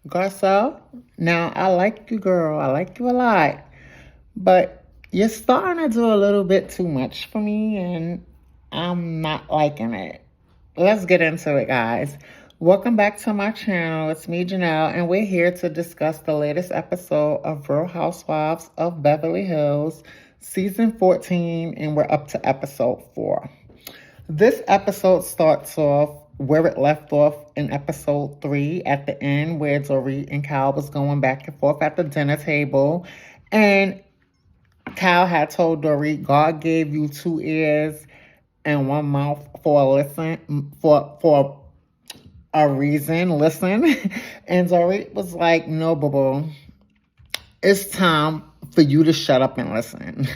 Garcelle, now I like you, girl. I like you a lot. But you're starting to do a little bit too much for me, and I'm not liking it. Let's get into it, guys. Welcome back to my channel. It's me, Janelle, and we're here to discuss the latest episode of Real Housewives of Beverly Hills, season 14, and we're up to episode 4. This episode starts off where it left off in episode 3 at the end, where Dorit and Kyle was going back and forth at the dinner table. And Kyle had told Dorit, God gave you 2 ears and 1 mouth for a listen, for a reason. Listen. And Dorit was like, no, boo boo. It's time for you to shut up and listen.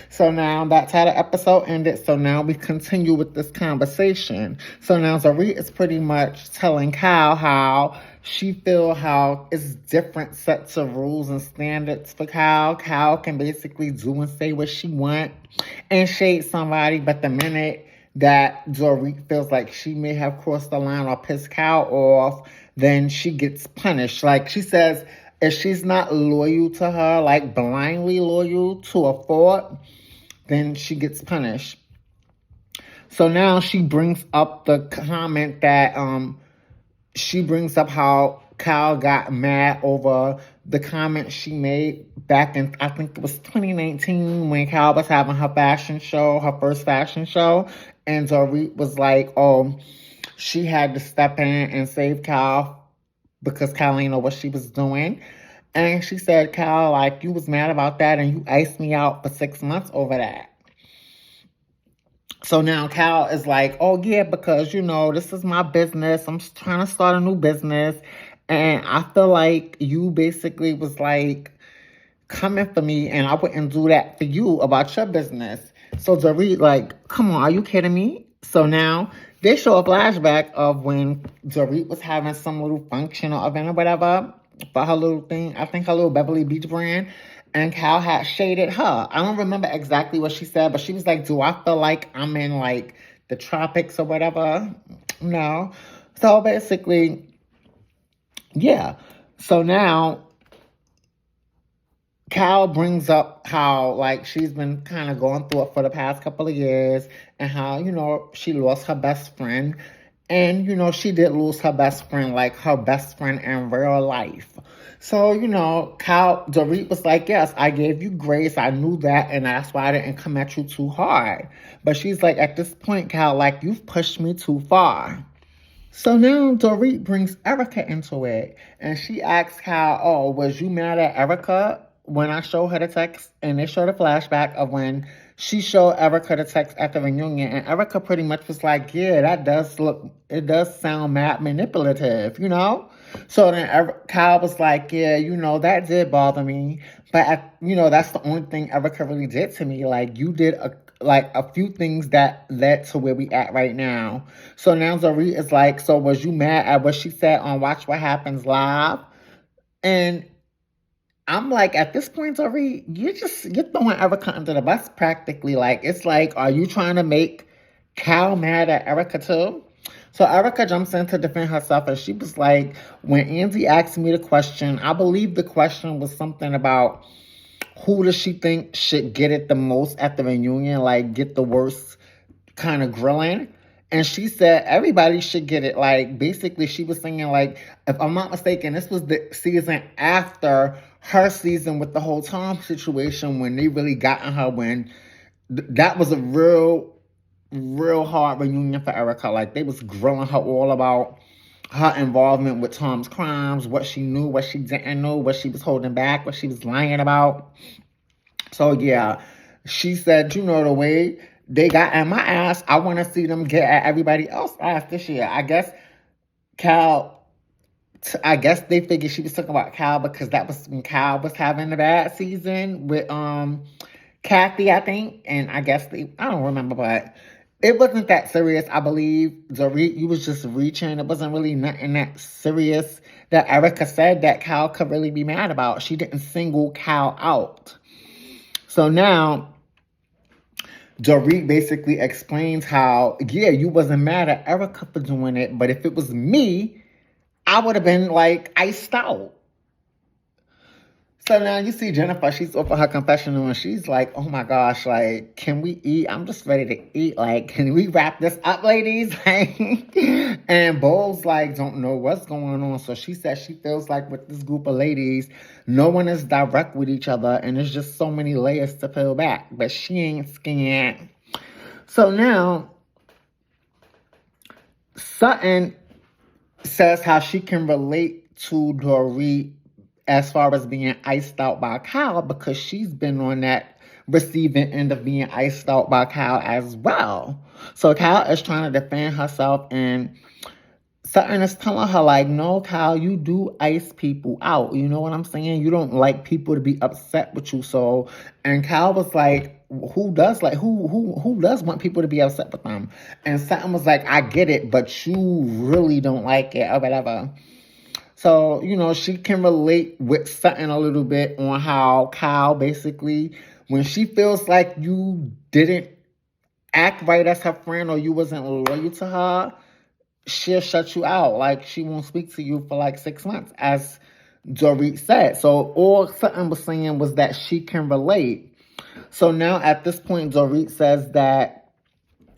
So now that's how the episode ended. So now we continue with this conversation. So now Dorit is pretty much telling Kyle how she feel how it's different sets of rules and standards for Kyle. Kyle can basically do and say what she want and shade somebody, but the minute that Dorit feels like she may have crossed the line or pissed Kyle off, then she gets punished. Like she says, if she's not loyal to her, like blindly loyal to a fault, then she gets punished. So now she brings up the comment that she brings up how Kyle got mad over the comment she made back in, I think it was 2019, when Kyle was having her fashion show, her first fashion show. And Dorit was like, oh, she had to step in and save Kyle because Kyle didn't know what she was doing. And she said, Kyle, like, you was mad about that and you iced me out for 6 months over that. So now Kyle is like, oh, yeah, because, this is my business. I'm trying to start a new business. And I feel like you basically was like coming for me and I wouldn't do that for you about your business. So Dorit, like, come on, are you kidding me? So now they show a flashback of when Dorit was having some little function or event or whatever for her little thing. I think her little Beverly Beach brand. And Kyle had shaded her. I don't remember exactly what she said, but she was like, do I feel like I'm in like the tropics or whatever? No. So basically, yeah. So now Kyle brings up how, like, she's been kind of going through it for the past couple of years and how, she lost her best friend. And, she did lose her best friend, like her best friend in real life. So, Dorit was like, yes, I gave you grace. I knew that. And that's why I didn't come at you too hard. But she's like, at this point, Kyle, like, you've pushed me too far. So now Dorit brings Erica into it. And she asks Kyle, oh, was you mad at Erica when I showed her the text? And they showed a flashback of when she showed Erica the text at the reunion. And Erica pretty much was like, yeah, it does sound mad manipulative, So then Kyle was like, yeah, that did bother me. But, that's the only thing Erica really did to me. Like, you did a few things that led to where we at right now. So now Dorit is like, so was you mad at what she said on Watch What Happens Live? And I'm like, at this point, Dorit, you're throwing Erica under the bus practically. Like, it's like, are you trying to make Kyle mad at Erica too? So Erica jumps in to defend herself, and she was like, when Andy asked me the question, I believe the question was something about who does she think should get it the most at the reunion, like get the worst kind of grilling. And she said everybody should get it. Like, basically, she was singing, like, if I'm not mistaken, this was the season after her season with the whole Tom situation when they really got in her, when that was a real hard reunion for Erica. Like, they was grilling her all about her involvement with Tom's crimes, what she knew, what she didn't know, what she was holding back, what she was lying about. So, yeah, she said, the way they got at my ass, I want to see them get at everybody else's ass this year. I guess they figured she was talking about Kyle because that was when Kyle was having a bad season with Kathy, I think. And I don't remember, but it wasn't that serious, I believe. Dorit, you was just reaching. It wasn't really nothing that serious that Erica said that Kyle could really be mad about. She didn't single Kyle out. So now Dorit basically explains how, yeah, you wasn't mad at Erica for doing it, but if it was me, I would have been like iced out. So now you see Jennifer, she's open her confessional and she's like, oh my gosh, like, can we eat? I'm just ready to eat. Like, can we wrap this up, ladies? And Bowles, like, don't know what's going on. So she said she feels like with this group of ladies, no one is direct with each other and there's just so many layers to peel back. But she ain't scared. So now, Sutton says how she can relate to Dorit as far as being iced out by Kyle because she's been on that receiving end of being iced out by Kyle as well. So Kyle is trying to defend herself and Sutton is telling her like, no, Kyle, you do ice people out. You know what I'm saying? You don't like people to be upset with you. So, and Kyle was like, who does want people to be upset with them? And Sutton was like, I get it, but you really don't like it or whatever. So, you know, she can relate with Sutton a little bit on how Kyle basically, when she feels like you didn't act right as her friend or you wasn't loyal to her, she'll shut you out. Like, she won't speak to you for like 6 months, as Dorit said. So all Sutton was saying was that she can relate. So now at this point, Dorit says that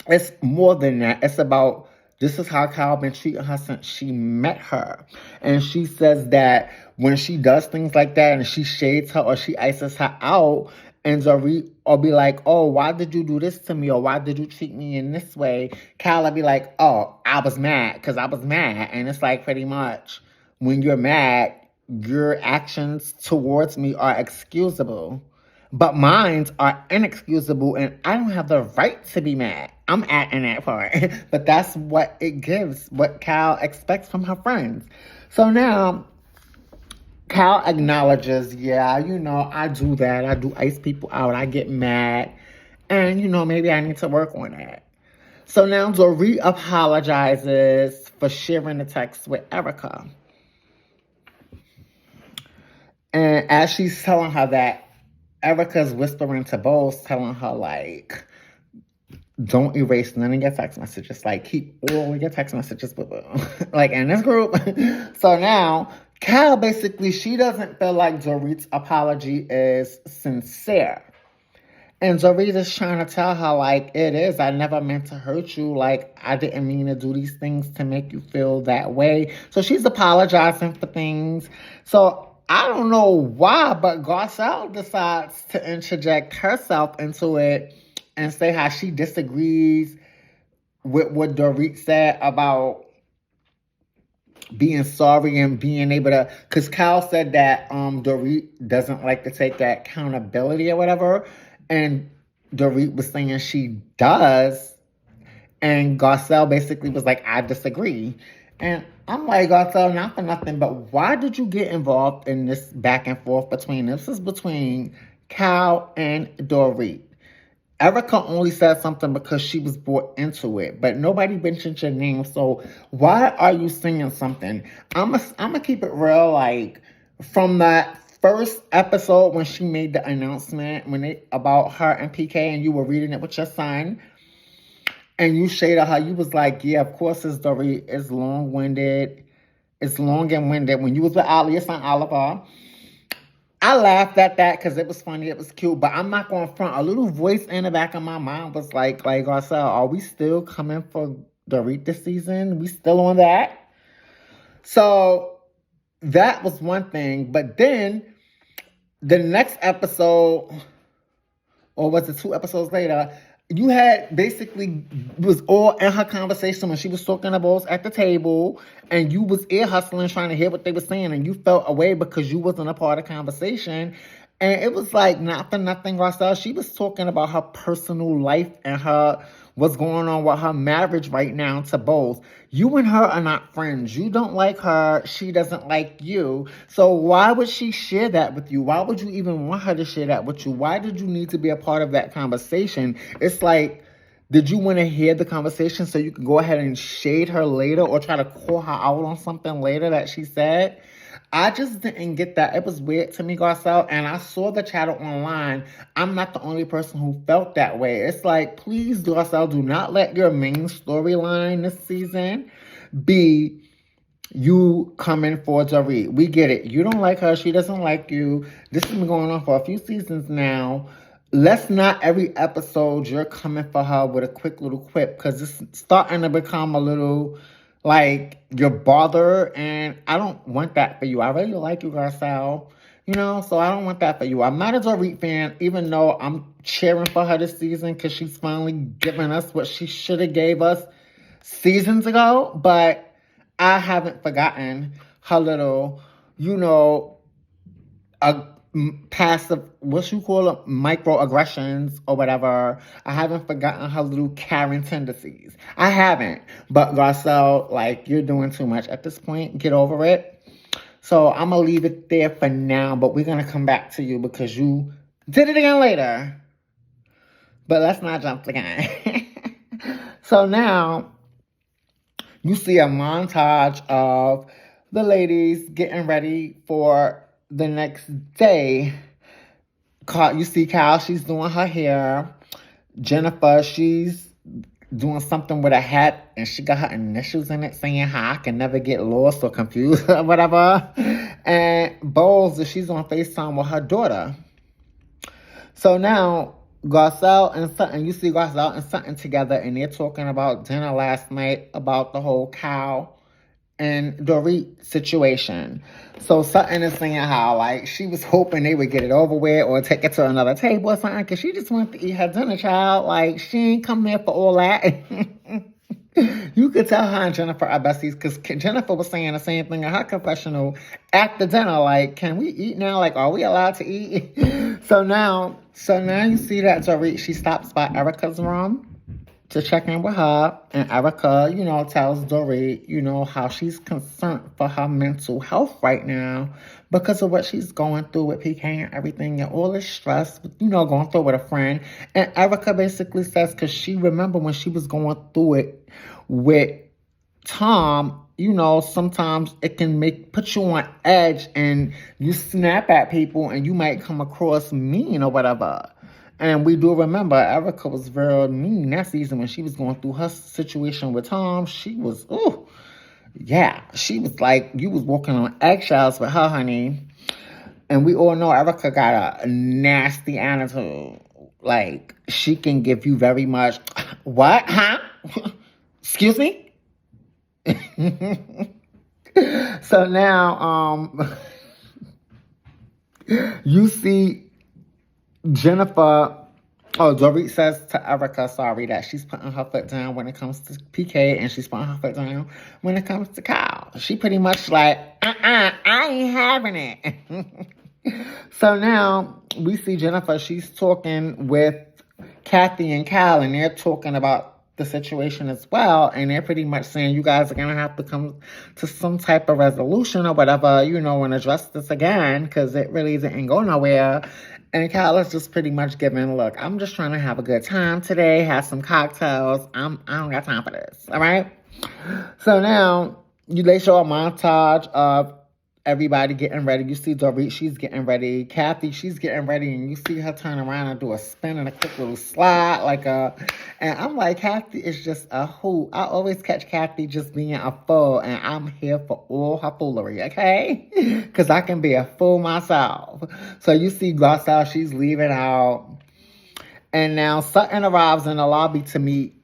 it's more than that. It's about, this is how Kyle been treating her since she met her. And she says that when she does things like that and she shades her or she ices her out, and Dorit will be like, oh, why did you do this to me? Or why did you treat me in this way? Kyle will be like, oh, I was mad because I was mad. And it's like pretty much when you're mad, your actions towards me are excusable. But mine are inexcusable and I don't have the right to be mad. I'm adding that part. But that's what it gives, what Kyle expects from her friends. So now, Kyle acknowledges, yeah, you know, I do that. I do ice people out. I get mad. And, you know, maybe I need to work on that. So now Dorit apologizes for sharing the text with Erica. And as she's telling her that, Erica's whispering to Bowles, telling her, like, don't erase none of your text messages. Like, keep all your text messages, like, in this group. So now, Kyle, basically, she doesn't feel like Dorit's apology is sincere. And Dorit is trying to tell her, like, it is. I never meant to hurt you. Like, I didn't mean to do these things to make you feel that way. So she's apologizing for things. So I don't know why, but Garcelle decides to interject herself into it and say how she disagrees with what Dorit said about being sorry and being able to, because Kyle said that Dorit doesn't like to take that accountability or whatever, and Dorit was saying she does, and Garcelle basically was like, I disagree. And I'm like, Garcelle, not for nothing, but why did you get involved in this back and forth between, this is between Kyle and Dorit. Erica only said something because she was brought into it, but nobody mentioned your name. So why are you saying something? I'm gonna keep it real. Like, from that first episode when she made the announcement about her and PK, and you were reading it with your son, and you shaded her, you was like, yeah, of course it's Dorit. It's long-winded. It's long and winded. When you was with your son Oliver, I laughed at that because it was funny, it was cute, but I'm not going to front. A little voice in the back of my mind was like Garcelle, are we still coming for Dorit this season? We still on that? So that was one thing. But then the next episode, or was it 2 episodes later, you had basically was all in her conversation when she was talking to both at the table, and you was ear hustling trying to hear what they were saying, and you felt away because you wasn't a part of the conversation. And it was like, not for nothing, Garcelle, she was talking about her personal life and her what's going on with her marriage right now to both. You and her are not friends. You don't like her. She doesn't like you. So why would she share that with you? Why would you even want her to share that with you? Why did you need to be a part of that conversation? It's like, did you want to hear the conversation so you could go ahead and shade her later or try to call her out on something later that she said? I just didn't get that. It was weird to me, Garcelle, and I saw the chatter online. I'm not the only person who felt that way. It's like, please, Garcelle, do not let your main storyline this season be you coming for Dorit. We get it. You don't like her. She doesn't like you. This has been going on for a few seasons now. Let's not every episode you're coming for her with a quick little quip because it's starting to become a little like you're bothered, and I don't want that for you. I really like you, Garcelle. So I don't want that for you. I'm not a Dorit fan, even though I'm cheering for her this season because she's finally giving us what she should have gave us seasons ago, but I haven't forgotten her little, a passive, what you call it, microaggressions or whatever. I haven't forgotten her little Karen tendencies. I haven't. But Garcelle, like, you're doing too much at this point. Get over it. So I'm going to leave it there for now, but we're going to come back to you because you did it again later. But let's not jump the gun. So now you see a montage of the ladies getting ready for the next day. You see Kyle, she's doing her hair. Jennifer, she's doing something with a hat, and she got her initials in it saying how I can never get lost or confused or whatever. And Bowles, she's on FaceTime with her daughter. So now Garcelle and Sutton, you see Garcelle and Sutton together, and they're talking about dinner last night about the whole Kyle and Dorit situation. So Sutton is saying how, like, she was hoping they would get it over with or take it to another table or something because she just wanted to eat her dinner, child. Like, she ain't come there for all that. You could tell her and Jennifer are besties because Jennifer was saying the same thing in her confessional after dinner. Like, can we eat now? Like, are we allowed to eat? So now you see that Dorit, she stops by Erica's room to check in with her. And Erica, tells Dorit, how she's concerned for her mental health right now because of what she's going through with PK and everything and all this stress, going through with a friend. And Erica basically says, because she remember when she was going through it with Tom, sometimes it can put you on edge and you snap at people and you might come across mean or whatever. And we do remember Erica was very mean that season when she was going through her situation with Tom. She was, she was like, you was walking on eggshells with her, honey. And we all know Erica got a nasty attitude. Like, she can give you very much, what, huh? Excuse me? So now, you see Dorit says to Erica, that she's putting her foot down when it comes to PK and she's putting her foot down when it comes to Kyle. She pretty much like, I ain't having it. So now we see Jennifer, she's talking with Kathy and Kyle, and they're talking about the situation as well, and they're pretty much saying you guys are going to have to come to some type of resolution or whatever, and address this again, because it really didn't go nowhere. And Kyle is just pretty much giving, look, I'm just trying to have a good time today, have some cocktails. I don't got time for this, all right? So now, they show a montage of everybody getting ready. You see Dorit, she's getting ready. Kathy, she's getting ready, and you see her turn around and do a spin and a quick little slide, and I'm like, Kathy is just a hoot. I always catch Kathy just being a fool, and I'm here for all her foolery, okay? Because I can be a fool myself. So you see Garcelle, she's leaving out, and now Sutton arrives in the lobby to meet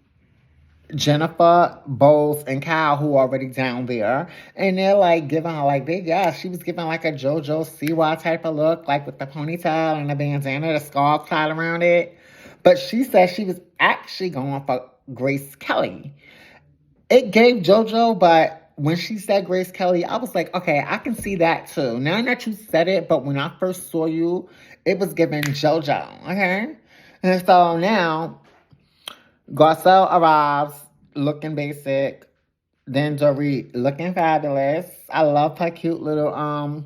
Jennifer, Bowles, and Kyle, who are already down there. And they're like giving her she was giving like a JoJo Siwa type of look, like with the ponytail and the bandana, the scarf tied around it. But she said she was actually going for Grace Kelly. It gave JoJo, but when she said Grace Kelly, I was like, okay, I can see that too. Now that you said it, but when I first saw you, it was giving JoJo, okay? And so now Garcelle arrives looking basic. Then Dorit looking fabulous. I love her cute little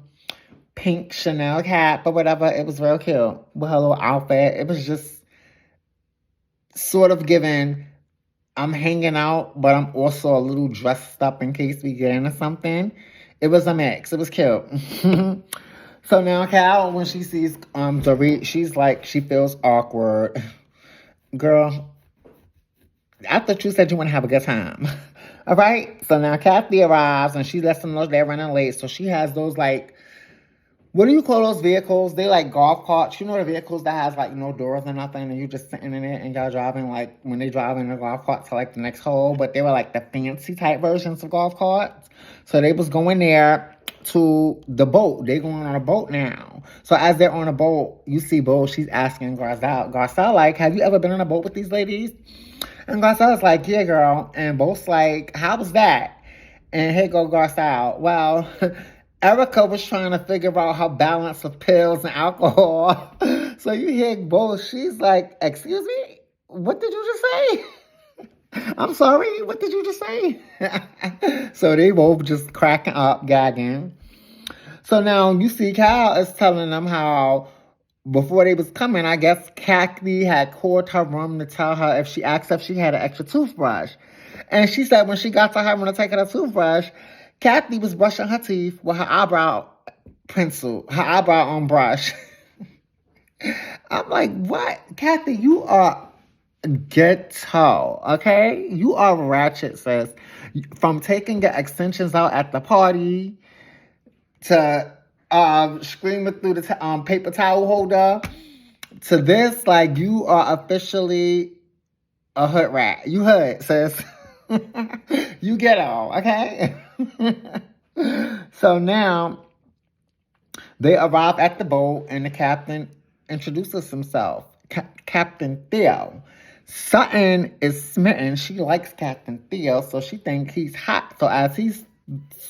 pink Chanel cap or whatever. It was real cute with her little outfit. It was just sort of giving, I'm hanging out, but I'm also a little dressed up in case we get into something. It was a mix. It was cute. So now Cal, when she sees Dorit, she's like, she feels awkward. Girl, I thought you said you want to have a good time. All right. So now Kathy arrives and she lets them know they're running late. So she has those like, what do you call those vehicles? They like golf carts. You know the vehicles that has like no doors or nothing, and you just sitting in it and y'all driving like when they drive in the golf cart to like the next hole. But they were like the fancy type versions of golf carts. So they was going there to the boat. They going on a boat now. So as they're on a boat, you see Bo. She's asking Garcelle, like, have you ever been on a boat with these ladies? And Garcelle's like, yeah, girl. And Bo's like, how was that? And here go Garcelle. Well, Erica was trying to figure out her balance of pills and alcohol. So you hear Bo, she's like, excuse me? What did you just say? I'm sorry, what did you just say? So they both just cracking up, gagging. So now you see Cal is telling them how before they was coming, I guess Kathy had called her room to tell her if she asked if she had an extra toothbrush. And she said when she got to her room to take her the toothbrush, Kathy was brushing her teeth with her eyebrow pencil, her eyebrow brush. I'm like, what? Kathy, you are ghetto, okay? You are ratchet, sis. From taking your extensions out at the party to screaming through the paper towel holder to this, like, you are officially a hood rat. You hood, sis. You ghetto, okay? So now they arrive at the boat and the captain introduces himself. Captain Theo. Sutton is smitten. She likes Captain Theo, so she thinks he's hot. So as he's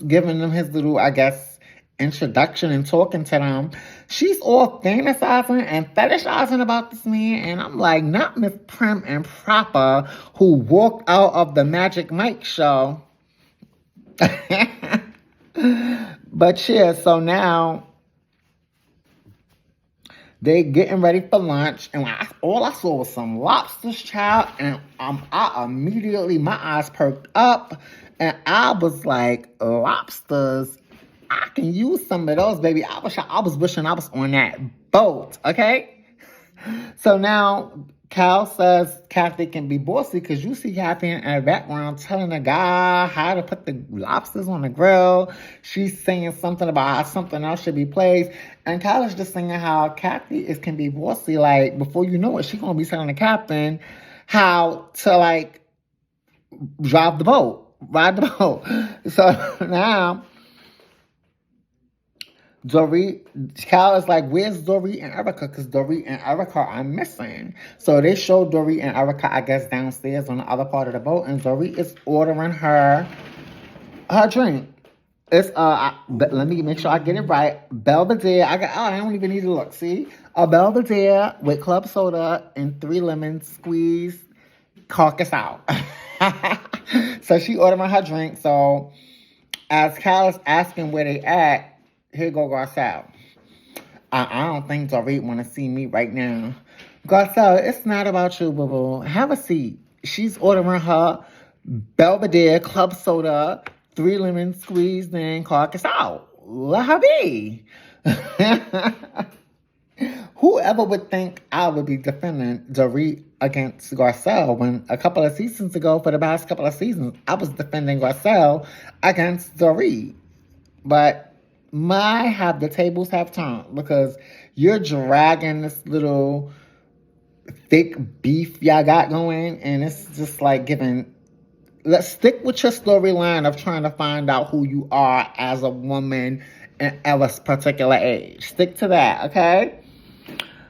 giving them his little, I guess, introduction and talking to them, she's all fantasizing and fetishizing about this man. And I'm like, not Miss Prim and Proper, who walked out of the Magic Mike show. But yeah, so now they getting ready for lunch, and all I saw was some lobsters, child, and I immediately, my eyes perked up, and I was like, lobsters, I can use some of those, baby. I was wishing I was on that boat, okay? So now Cal says Kathy can be bossy because you see Kathy in the background telling the guy how to put the lobsters on the grill. She's saying something about how something else should be placed. And Cal is just saying how Kathy can be bossy. Like, before you know it, she's going to be telling the captain how to, like, ride the boat. So now Dorit, Cal is like, where's Dorit and Erica? Because Dorit and Erica are missing. So they show Dorit and Erica, I guess, downstairs on the other part of the boat. And Dorit is ordering her drink. It's, let me make sure I get it right. Belvedere. I don't even need to look. See? A Belvedere with club soda and 3 lemons squeezed, carcass out. So she ordering her drink. So as Cal is asking where they at, here go Garcelle. I don't think Dorit want to see me right now. Garcelle, it's not about you, boo-boo. Have a seat. She's ordering her Belvedere club soda, 3 lemons squeezed and carcass out. Let her be. Whoever would think I would be defending Dorit against Garcelle when a couple of seasons ago, for the past couple of seasons, I was defending Garcelle against Dorit. But the tables have turned because you're dragging this little thick beef y'all got going, and it's just like let's stick with your storyline of trying to find out who you are as a woman at a particular age. Stick to that, okay?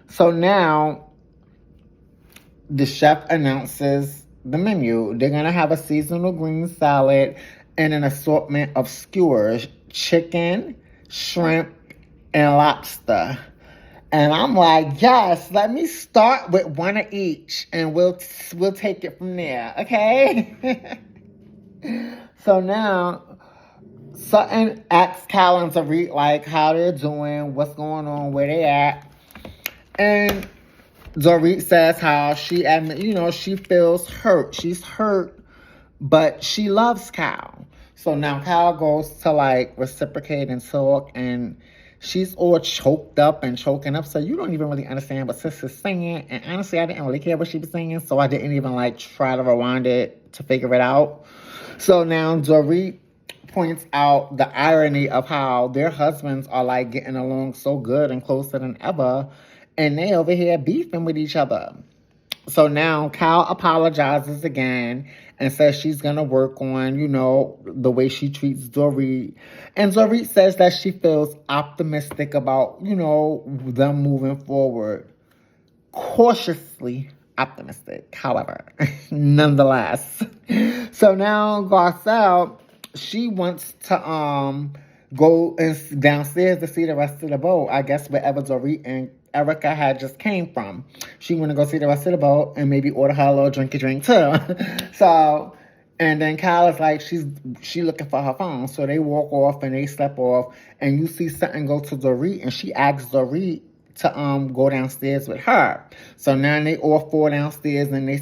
So now the chef announces the menu. They're going to have a seasonal green salad and an assortment of skewers, chicken, shrimp, and lobster. And I'm like, yes, let me start with one of each, and we'll take it from there, okay? So now Sutton asks Callan to read, like, how they're doing, what's going on, where they at. And Dorit says how she feels hurt. She's hurt, but she loves Cal. So now Cal goes to, like, reciprocate and talk, and she's all choked up and choking up. So you don't even really understand what sis is saying. And honestly, I didn't really care what she was saying, so I didn't even, like, try to rewind it to figure it out. So now Dorit points out the irony of how their husbands are like getting along so good and closer than ever, and they over here beefing with each other. So now Cal apologizes again and says she's gonna work on, the way she treats Dorit. And Dorit says that she feels optimistic about, them moving forward. Cautiously optimistic, however, nonetheless. So now Garcelle, she wants to go downstairs to see the rest of the boat. I guess wherever Dorit and Erica had just came from. She want to go see the rest of the boat and maybe order her a little drinky drink too. So, and then Kyle is like, she looking for her phone. So they walk off and they step off, and you see something go to Dorit, and she asks Dorit to go downstairs with her. So now they all four downstairs and they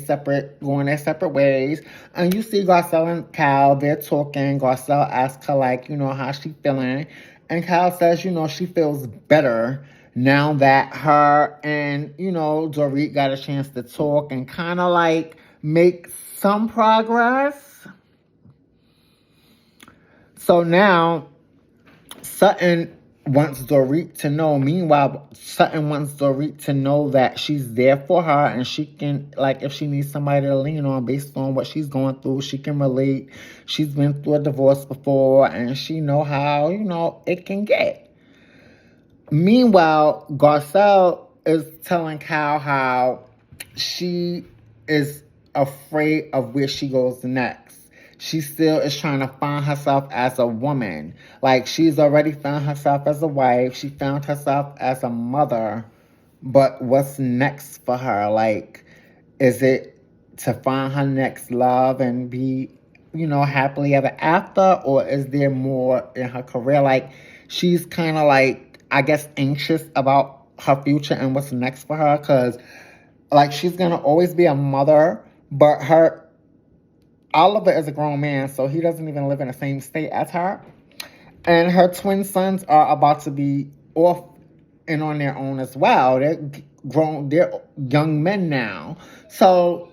going their separate ways. And you see Garcelle and Kyle, they're talking. Garcelle asks her how she feeling. And Kyle says, she feels better now that her and, Dorit got a chance to talk and kind of make some progress. So now Sutton wants Dorit to know. Meanwhile, Sutton wants Dorit to know that she's there for her, and she can, if she needs somebody to lean on based on what she's going through, she can relate. She's been through a divorce before, and she know how, it can get. Meanwhile, Garcelle is telling Cal how she is afraid of where she goes next. She still is trying to find herself as a woman. She's already found herself as a wife. She found herself as a mother. But what's next for her? Is it to find her next love and be, happily ever after? Or is there more in her career? She's kind of I guess, anxious about her future and what's next for her. Because, she's going to always be a mother. But Oliver is a grown man, so he doesn't even live in the same state as her. And her twin sons are about to be off and on their own as well. They're grown, they're young men now. So,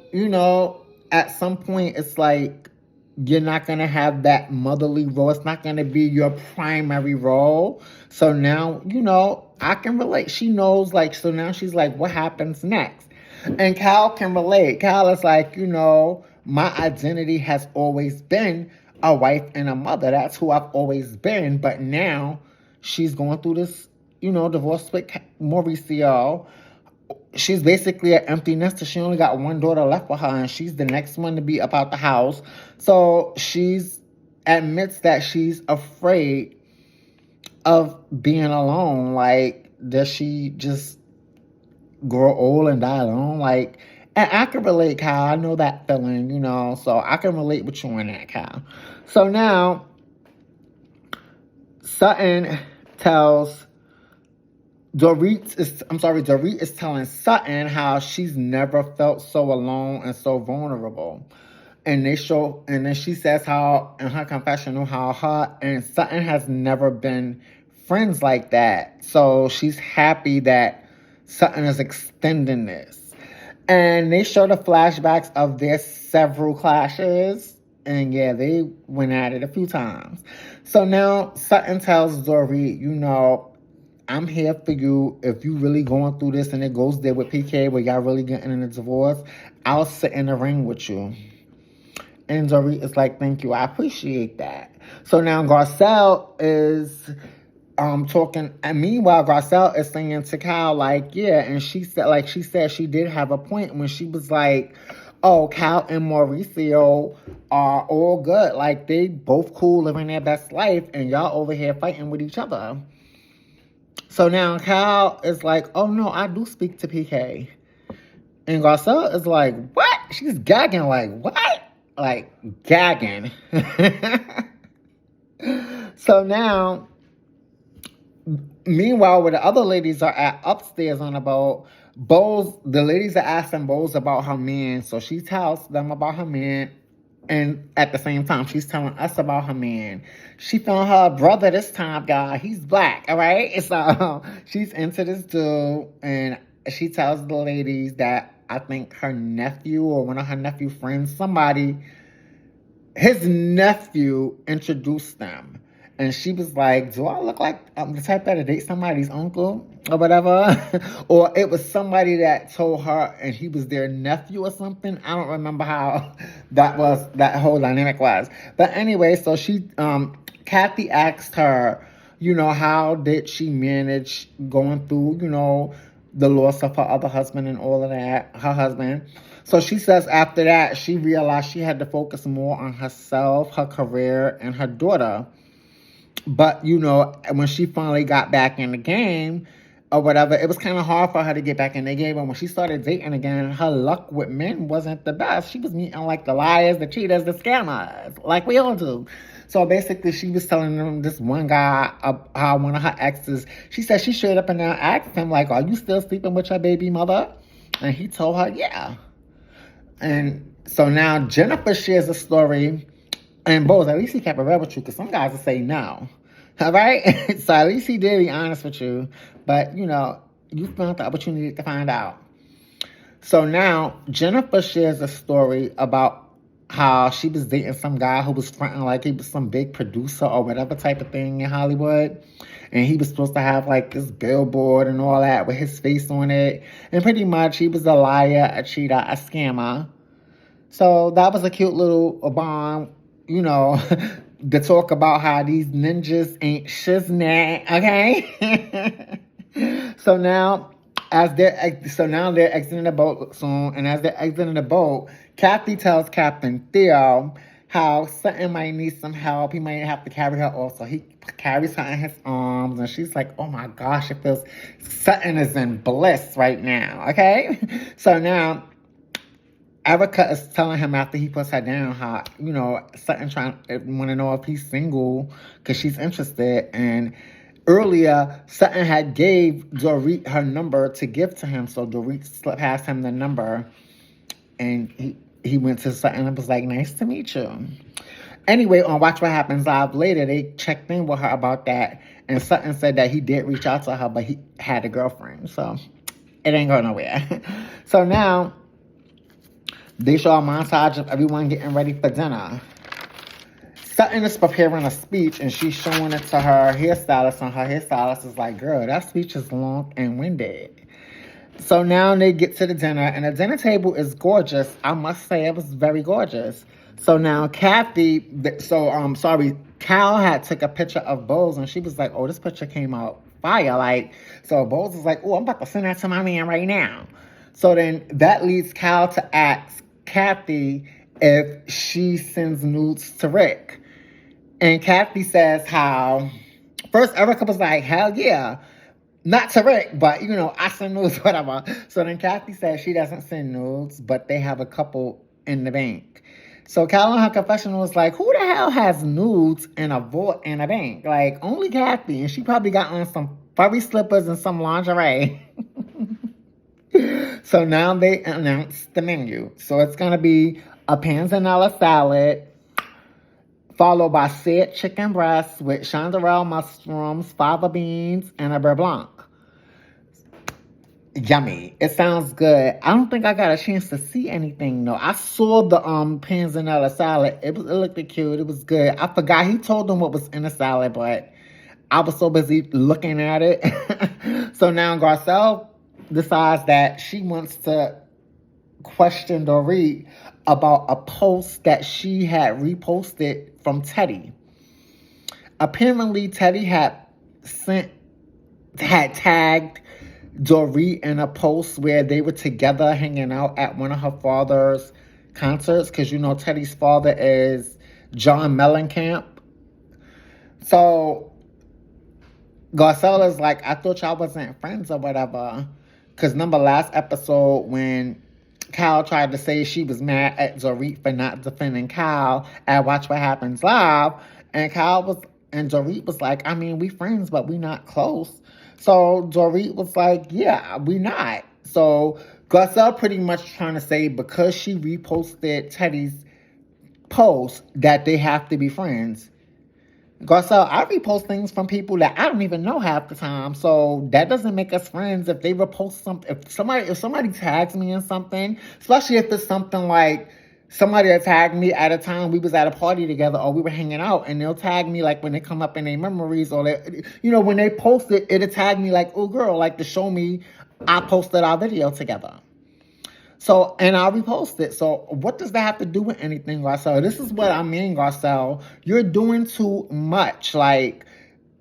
at some point, it's you're not going to have that motherly role. It's not going to be your primary role. So now, I can relate. She knows, so now she's what happens next? And Cal can relate. Cal is my identity has always been a wife and a mother. That's who I've always been. But now she's going through this, divorce with Mauricio. She's basically an empty nester. She only got one daughter left for her, and she's the next one to be up out the house. So she's admits that she's afraid of being alone. Does she just grow old and die alone? And I can relate, Kyle. I know that feeling, so I can relate with you on that, Kyle. So now, Sutton tells Dorit is telling Sutton how she's never felt so alone and so vulnerable. And then she says how, in her confessional, how her and Sutton has never been friends like that. So she's happy that Sutton is extending this. And they show the flashbacks of their several clashes. And yeah, they went at it a few times. So now Sutton tells Dorit, I'm here for you. If you really going through this and it goes there with PK where y'all really getting in a divorce, I'll sit in the ring with you. And Dorit is thank you. I appreciate that. So now Garcelle is talking, and meanwhile Garcelle is saying to Kyle yeah, and she said she did have a point when she was oh, Kyle and Mauricio are all good, they both cool, living their best life, and y'all over here fighting with each other. So now Kyle is oh no, I do speak to PK, and Garcelle is what? She's gagging what? Gagging. So now, meanwhile, where the other ladies are at upstairs on the boat, the ladies are asking Bose about her man. So she tells them about her man. And at the same time, she's telling us about her man. She found her brother this time, guy. He's black, all right? So she's into this dude. And she tells the ladies that I think her nephew or one of her nephew friends, somebody his nephew introduced them. And she was like, do I look like I'm the type that'll date somebody's uncle or whatever? Or it was somebody that told her and he was their nephew or something. I don't remember how that whole dynamic was. But anyway, so Kathy asked her, how did she manage going through, the loss of her other husband and all of that, her husband. So she says after that, she realized she had to focus more on herself, her career, and her daughter. But, when she finally got back in the game or whatever, it was kind of hard for her to get back in the game. And when she started dating again, her luck with men wasn't the best. She was meeting like the liars, the cheaters, the scammers, like we all do. So basically, she was telling them this one guy, how one of her exes, she said she straight up and down asked him, like, are you still sleeping with your baby mother? And he told her, yeah. And so now Jennifer shares a story. And Bose, at least he kept it real with you, because some guys will say no. All right? So at least he did be honest with you. But, you found the opportunity to find out. So now Jennifer shares a story about how she was dating some guy who was fronting like he was some big producer or whatever type of thing in Hollywood. And he was supposed to have like this billboard and all that with his face on it. And pretty much he was a liar, a cheater, a scammer. So that was a cute little bond, to talk about how these ninjas ain't shiznit, okay? So now they're exiting the boat soon, and as they're exiting the boat, Kathy tells Captain Theo how Sutton might need some help. He might have to carry her off, so he carries her in his arms, and she's like, oh my gosh, it feels Sutton is in bliss right now, okay? So now Erica is telling him after he puts her down how, Sutton want to know if he's single because she's interested. And earlier, Sutton had gave Dorit her number to give to him. So Dorit passed him the number. And he went to Sutton and was like, nice to meet you. Anyway, on Watch What Happens Live later, they checked in with her about that. And Sutton said that he did reach out to her, but he had a girlfriend. So it ain't going nowhere. So now they show a montage of everyone getting ready for dinner. Sutton is preparing a speech, and she's showing it to her hairstylist, and her hairstylist is like, girl, that speech is long and winded. So now they get to the dinner, and the dinner table is gorgeous. I must say it was very gorgeous. So now Cal had took a picture of Bose, and she was like, oh, this picture came out fire. So Bose is like, oh, I'm about to send that to my man right now. So then that leads Cal to ask Kathy if she sends nudes to Rick. And Kathy says how, first Erica was like, hell yeah. Not to Rick, but, I send nudes, whatever. So then Kathy says she doesn't send nudes, but they have a couple in the bank. So Cal in her confessional was like, who the hell has nudes in a vault in a bank? Like, only Kathy. And she probably got on some furry slippers and some lingerie. So now they announced the menu. So it's going to be a panzanella salad, followed by said chicken breast with chanterelle mushrooms, fava beans, and a beurre blanc. Yummy. It sounds good. I don't think I got a chance to see anything, though. I saw the panzanella salad. It looked cute. It was good. I forgot. He told them what was in the salad, but I was so busy looking at it. So now Garcelle decides that she wants to question Dorit about a post that she had reposted from Teddy. Apparently, Teddy had tagged Dorit in a post where they were together hanging out at one of her father's concerts, because Teddy's father is John Mellencamp. So Garcelle is like, I thought y'all wasn't friends or whatever. Because remember last episode when Cal tried to say she was mad at Dorit for not defending Cal at Watch What Happens Live. And Dorit was like, I mean, we friends, but we not close. So Dorit was like, yeah, we not. So Garcelle pretty much trying to say because she reposted Teddy's post that they have to be friends. Garcelle, I repost things from people that I don't even know half the time, so that doesn't make us friends. If they repost something, if somebody tags me in something, especially if it's something like somebody will tag me at a time we was at a party together or we were hanging out, and they'll tag me like when they come up in their memories, or they, when they post it, it'll tag me like, oh girl, like to show me I posted our video together. So, and I'll repost it. So what does that have to do with anything, Garcelle? This is what I mean, Garcelle. You're doing too much. Like,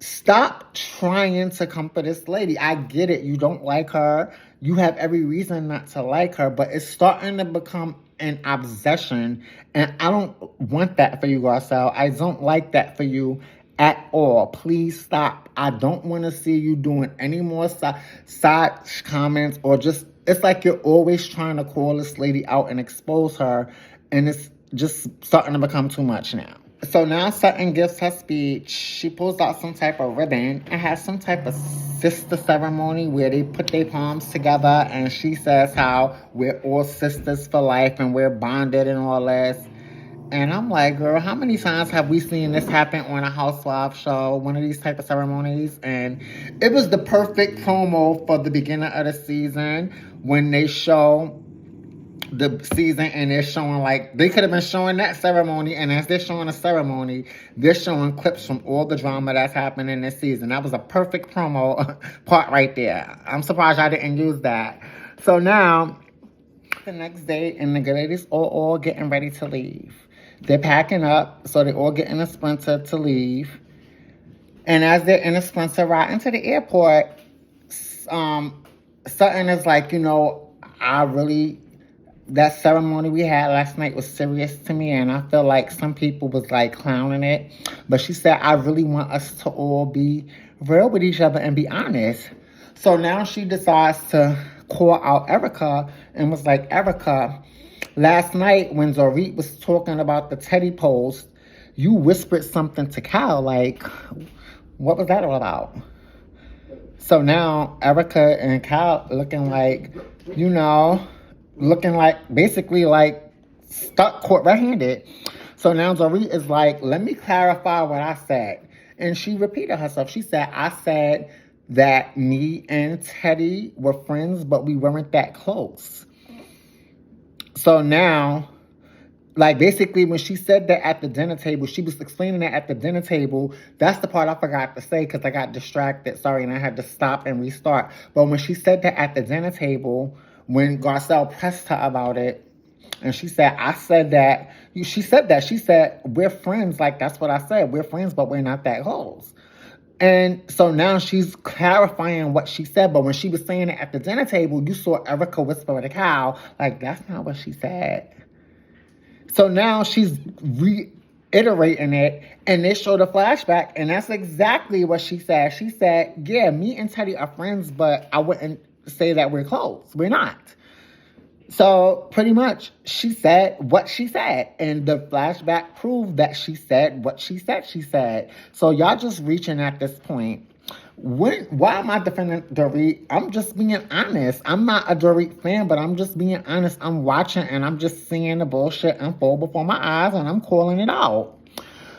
stop trying to comfort this lady. I get it. You don't like her. You have every reason not to like her, but it's starting to become an obsession. And I don't want that for you, Garcelle. I don't like that for you at all. Please stop. I don't want to see you doing any more side comments, or just, it's like you're always trying to call this lady out and expose her, and it's just starting to become too much now. So now Sutton gives her speech. She pulls out some type of ribbon and has some type of sister ceremony where they put their palms together, and she says how we're all sisters for life and we're bonded and all this. And I'm like, girl, how many times have we seen this happen on a Housewives show, one of these type of ceremonies? And it was the perfect promo for the beginning of the season when they show the season and they're showing, like, they could have been showing that ceremony, and as they're showing the ceremony, they're showing clips from all the drama that's happening this season. That was a perfect promo part right there. I'm surprised I didn't use that. So now, the next day, and the ladies are all getting ready to leave. They're packing up, so they all get in a Sprinter to leave. And as they're in a Sprinter riding to the airport, Sutton is like, that ceremony we had last night was serious to me, and I feel like some people was like clowning it. But she said, I really want us to all be real with each other and be honest. So now she decides to call out Erica and was like, Erica, last night when Dorit was talking about the Teddy post, you whispered something to Cal. Like, what was that all about? So now Erica and Cal looking like, basically like stuck caught red-handed. So now Dorit is like, let me clarify what I said. And she repeated herself. She said, I said that me and Teddy were friends, but we weren't that close. So now, like, basically when she said that at the dinner table, she was explaining that at the dinner table. That's the part I forgot to say because I got distracted. Sorry, and I had to stop and restart. But when she said that at the dinner table, when Garcelle pressed her about it, and she said, she said, we're friends. Like, that's what I said. We're friends, but we're not that close. And so now she's clarifying what she said. But when she was saying it at the dinner table, you saw Erica whisper to Cal, like, that's not what she said. So now she's reiterating it, and they showed a flashback, and that's exactly what she said. She said, yeah, me and Teddy are friends, but I wouldn't say that we're close. We're not. So pretty much she said what she said, and the flashback proved that she said what she said. So y'all just reaching at this point. Why am I defending Dorit? I'm just being honest. I'm not a Dorit fan, but I'm just being honest. I'm watching and I'm just seeing the bullshit unfold before my eyes, and I'm calling it out.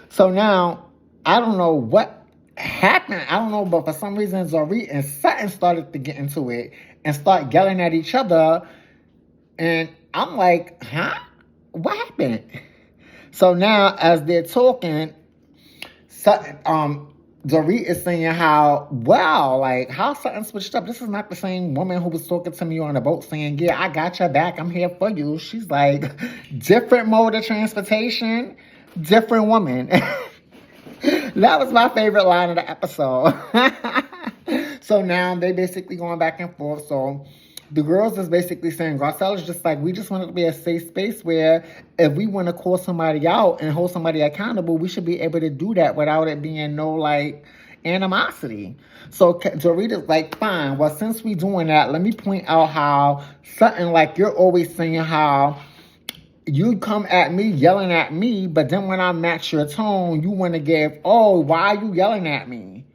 So now, I don't know what happened. I don't know, but for some reason, Dorit and Sutton started to get into it and start yelling at each other. And I'm like, huh? What happened? So now, as they're talking, Dorit is saying how, wow, like, how Sutton switched up. This is not the same woman who was talking to me on the boat saying, yeah, I got your back. I'm here for you. She's like, different mode of transportation, different woman. That was my favorite line of the episode. So now they basically going back and forth. So the girls is basically saying, Garcelle is just like, we just want it to be a safe space where if we want to call somebody out and hold somebody accountable, we should be able to do that without it being no, like, animosity. So Dorit is like, fine, well, since we doing that, let me point out how Sutton, like, you're always saying how you come at me, yelling at me, but then when I match your tone, you want to give, oh, why are you yelling at me?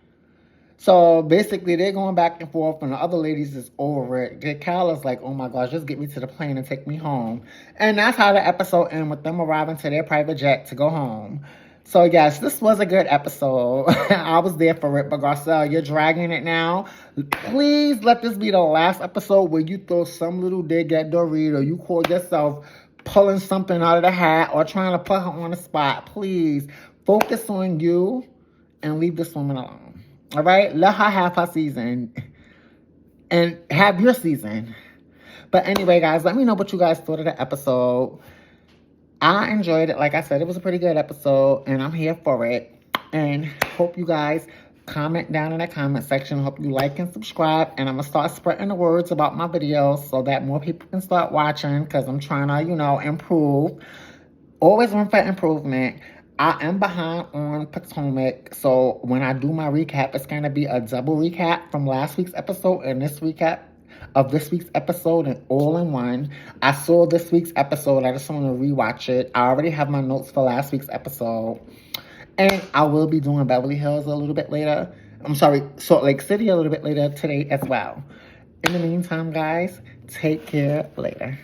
So basically, they're going back and forth, and the other ladies is over it. Cal is like, oh my gosh, just get me to the plane and take me home. And that's how the episode ends, with them arriving to their private jet to go home. So yes, this was a good episode. I was there for it, but Garcelle, you're dragging it now. Please let this be the last episode where you throw some little dig at Dorit, or you call yourself pulling something out of the hat or trying to put her on the spot. Please focus on you and leave this woman alone. All right? Let her have her season and have your season. But anyway, guys, let me know what you guys thought of the episode. I enjoyed it. Like I said, it was a pretty good episode, and I'm here for it. And hope you guys comment down in the comment section. Hope you like and subscribe. And I'm going to start spreading the words about my videos so that more people can start watching, because I'm trying to, improve. Always room for improvement. I am behind on Potomac, so when I do my recap, it's going to be a double recap from last week's episode and this recap of this week's episode, and all in one. I saw this week's episode. I just want to rewatch it. I already have my notes for last week's episode. And I will be doing Beverly Hills a little bit later. I'm sorry, Salt Lake City a little bit later today as well. In the meantime, guys, take care later.